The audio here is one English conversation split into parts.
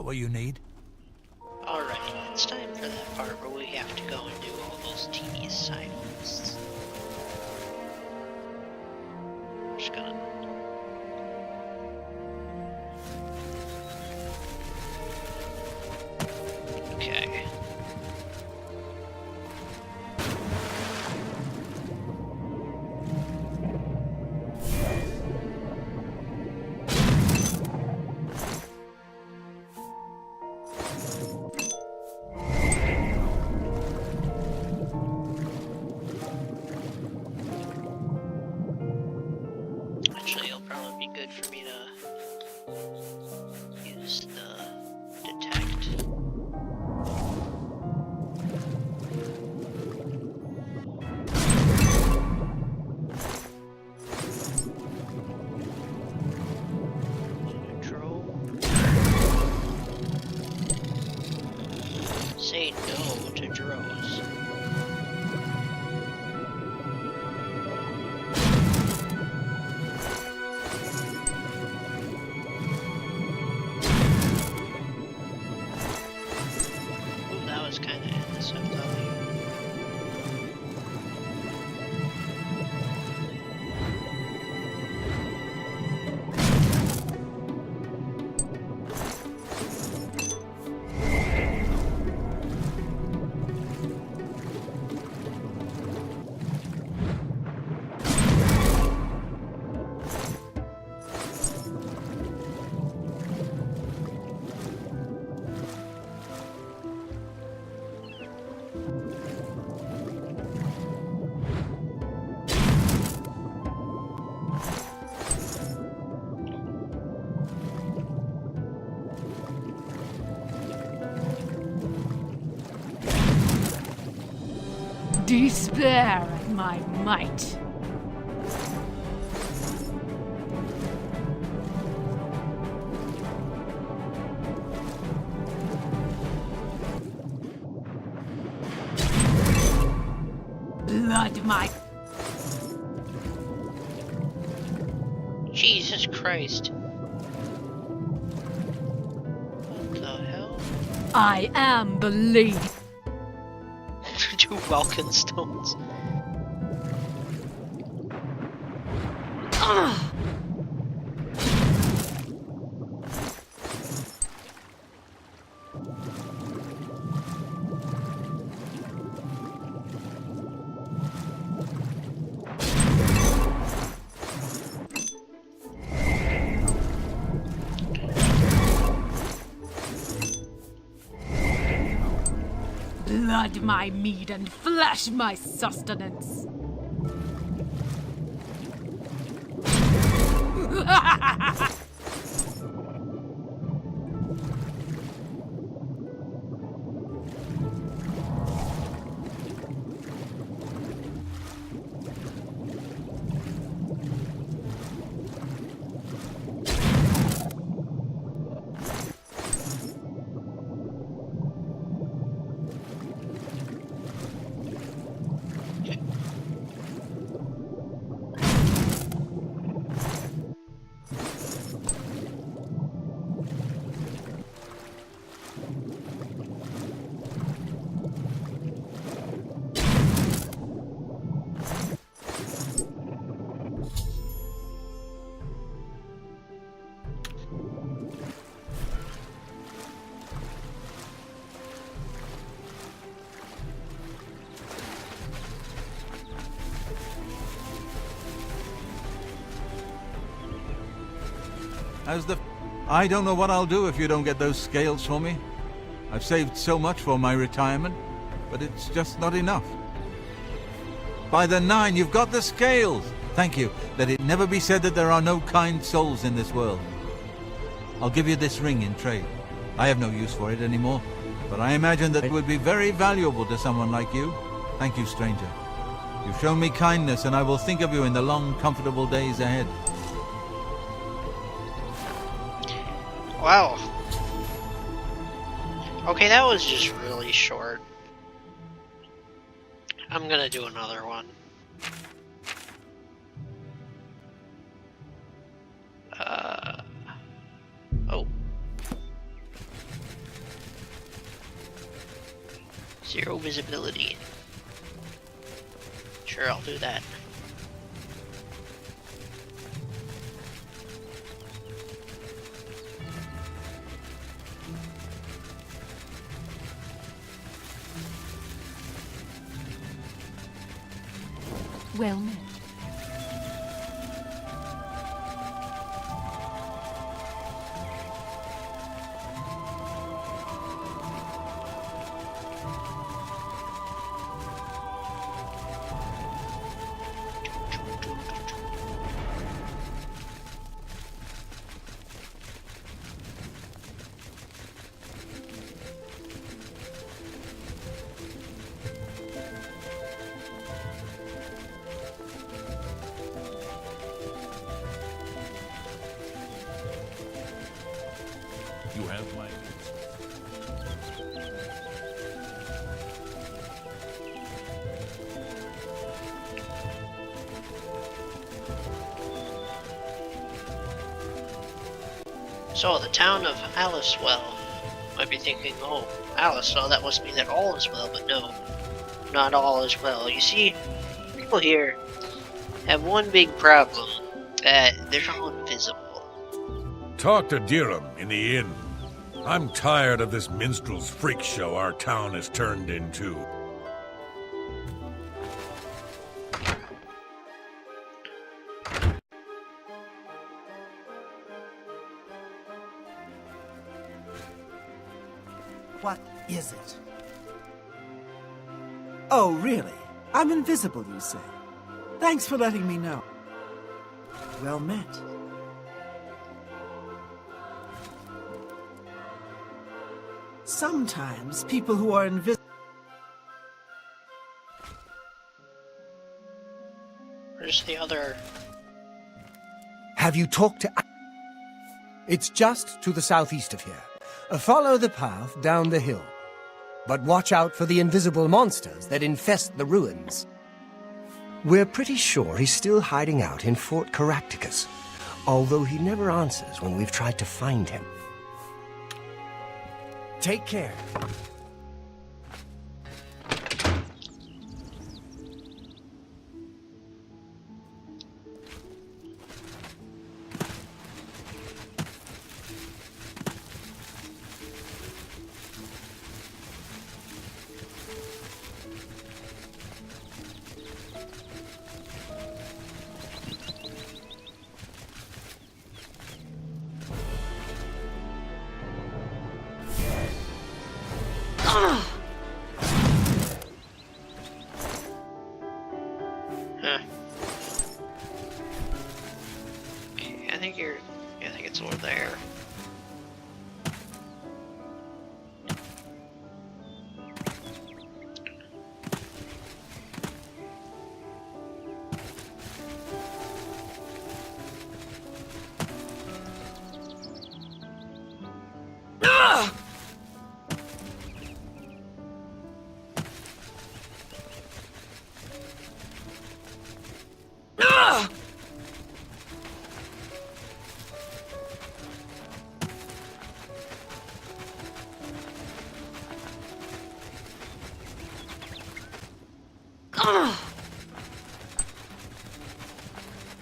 What you need? Alright, it's time for that part where we have to go and do all those tedious side quests. Just gonna... Okay. Actually, it'll probably be good for me to use the detect. Say no to drones. Ooh, that was kind of innocent of you. Despair at my might. Blood my... Jesus Christ. What the hell? I am the lady. 2 Vulcan stones. Blood my meat and flesh my sustenance. I don't know what I'll do if you don't get those scales for me. I've saved so much for my retirement, but it's just not enough. By the 9, you've got the scales! Thank you. Let it never be said that there are no kind souls in this world. I'll give you this ring in trade. I have no use for it anymore, but I imagine that it would be very valuable to someone like you. Thank you, stranger. You've shown me kindness, and I will think of you in the long, comfortable days ahead. Wow. Okay, that was just really short. I'm gonna do another one. Oh. 0 visibility. Sure, I'll do that. Well met. You have my... So, the town of Alicewell. Might be thinking, oh, Alicewell, that must mean that all is well, but no, not all is well. You see, people here have one big problem, that they're all invisible. Talk to Dirham in the inn. I'm tired of this minstrel's freak show our town has turned into. What is it? Oh, really? I'm invisible, you say? Thanks for letting me know. Well met. Sometimes people who are invisible... Where's the other... Have you talked to... It's just to the southeast of here. Follow the path down the hill. But watch out for the invisible monsters that infest the ruins. We're pretty sure he's still hiding out in Fort Caractacus, although he never answers when we've tried to find him. Take care. Huh. Okay, I think it's over there.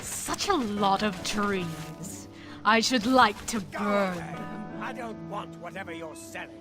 Such a lot of trees. I should like to burn them. I don't want whatever you're selling.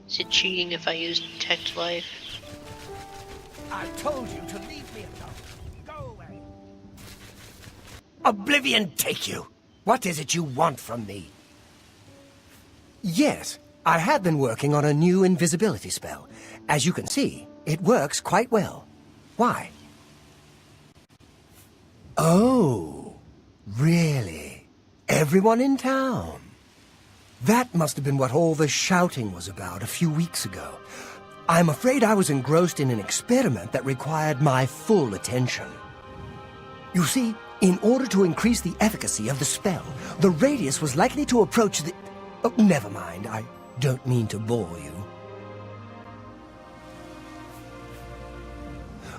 Is it cheating if I use Detect Life? I told you to leave me alone. Go away. Oblivion take you! What is it you want from me? Yes, I have been working on a new invisibility spell. As you can see, it works quite well. Why? Oh, really? Everyone in town? That must have been what all the shouting was about a few weeks ago. I'm afraid I was engrossed in an experiment that required my full attention. You see, in order to increase the efficacy of the spell, the radius was likely to approach the... Oh, never mind. I don't mean to bore you.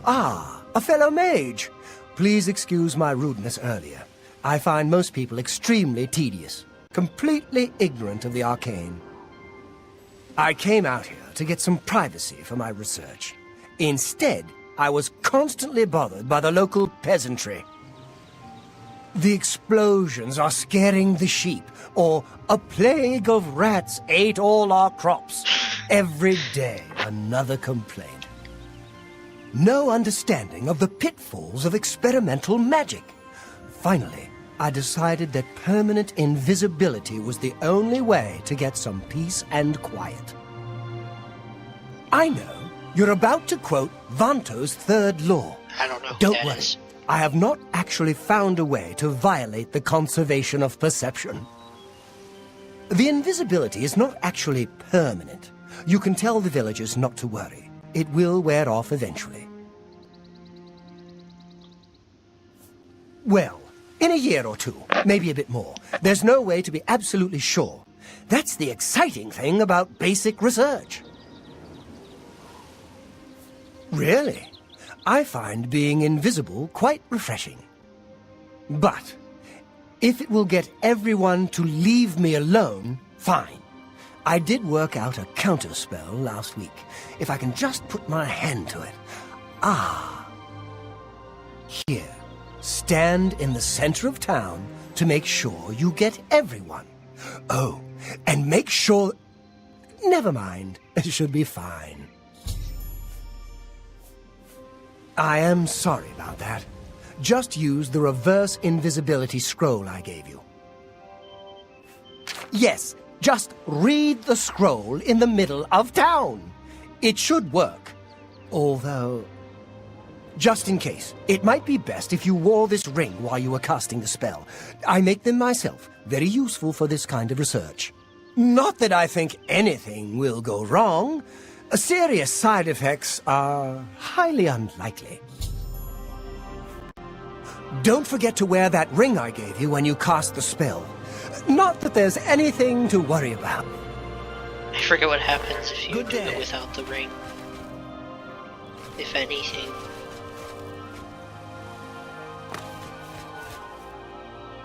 Ah, a fellow mage. Please excuse my rudeness earlier. I find most people extremely tedious, completely ignorant of the arcane. I came out here to get some privacy for my research. Instead, I was constantly bothered by the local peasantry. The explosions are scaring the sheep, or a plague of rats ate all our crops. Every day, another complaint. No understanding of the pitfalls of experimental magic. Finally, I decided that permanent invisibility was the only way to get some peace and quiet. I know you're about to quote Vanto's third law. I don't know who Don't that worry. is. I have not actually found a way to violate the conservation of perception. The invisibility is not actually permanent. You can tell the villagers not to worry. It will wear off eventually. Well, in a year or two, maybe a bit more. There's no way to be absolutely sure. That's the exciting thing about basic research. Really? I find being invisible quite refreshing. But if it will get everyone to leave me alone, fine. I did work out a counterspell last week. If I can just put my hand to it. Ah. Here. Stand in the center of town to make sure you get everyone. Oh, and make sure... Never mind. It should be fine. I am sorry about that. Just use the reverse invisibility scroll I gave you. Yes, just read the scroll in the middle of town. It should work. Although, just in case, it might be best if you wore this ring while you were casting the spell. I make them myself, very useful for this kind of research. Not that I think anything will go wrong. Serious side effects are highly unlikely. Don't forget to wear that ring I gave you when you cast the spell. Not that there's anything to worry about. I forget what happens if you Good do day. it without the ring. If anything.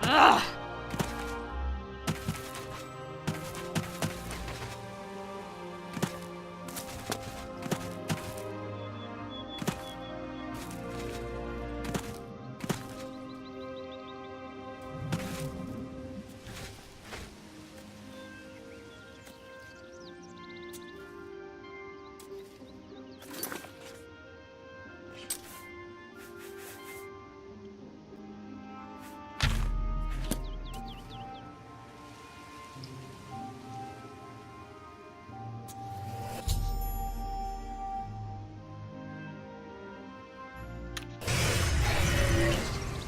Ugh!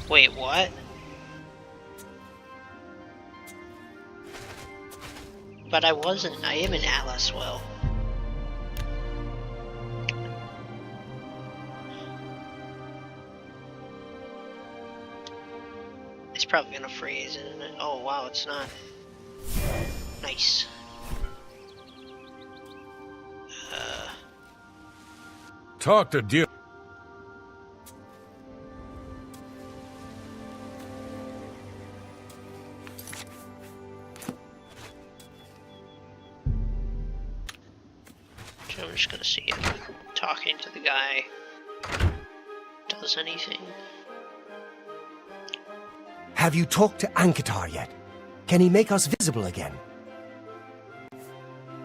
Wait, what? But I wasn't. I am in Alice Well. It's probably gonna freeze, isn't it? Oh wow, it's not. Nice. Talk to Deer. So I'm just gonna see if talking to the guy does anything. Have you talked to Ankatar yet? Can he make us visible again?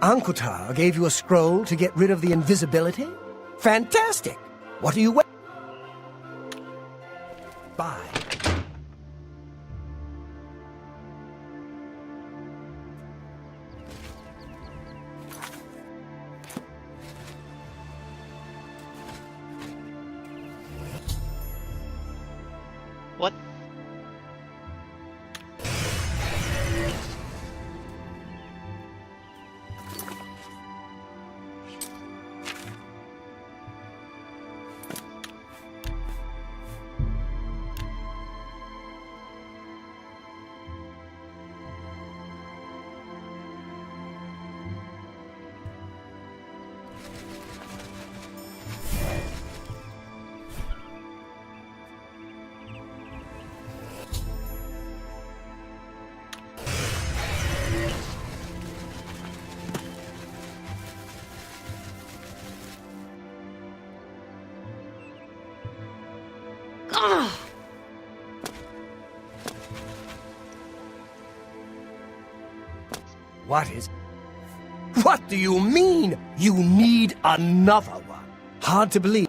Ankatar gave you a scroll to get rid of the invisibility? Fantastic! What are you waiting? Bye. What? What is... What do you mean, you need another one? Hard to believe.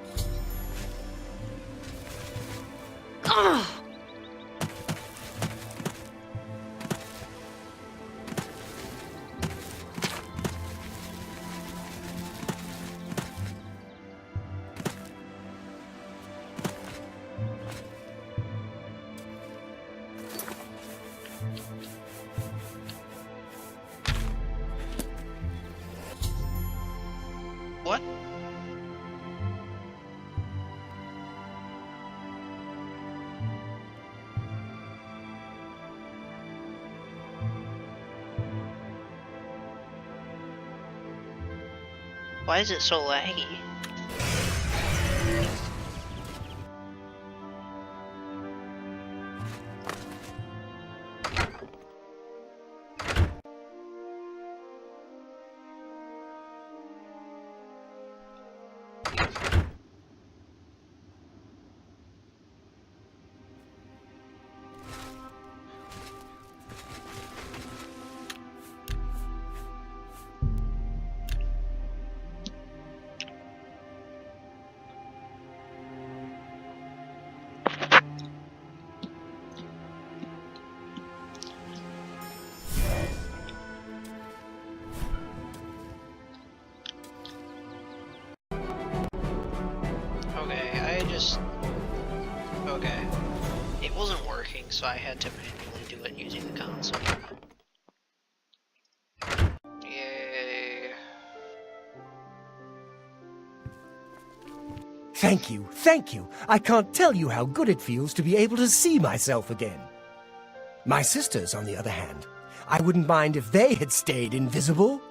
What? Why is it so laggy? Okay. It wasn't working, so I had to manually do it using the console. Yay. Thank you, thank you. I can't tell you how good it feels to be able to see myself again. My sisters, on the other hand, I wouldn't mind if they had stayed invisible.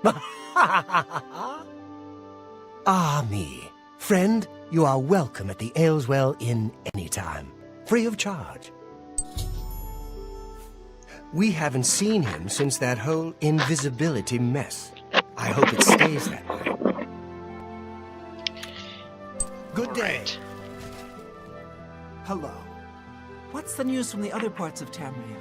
Ah, me. Friend, you are welcome at the Ayleswell Inn anytime, free of charge. We haven't seen him since that whole invisibility mess. I hope it stays that way. Good day. Hello. What's the news from the other parts of Tamria?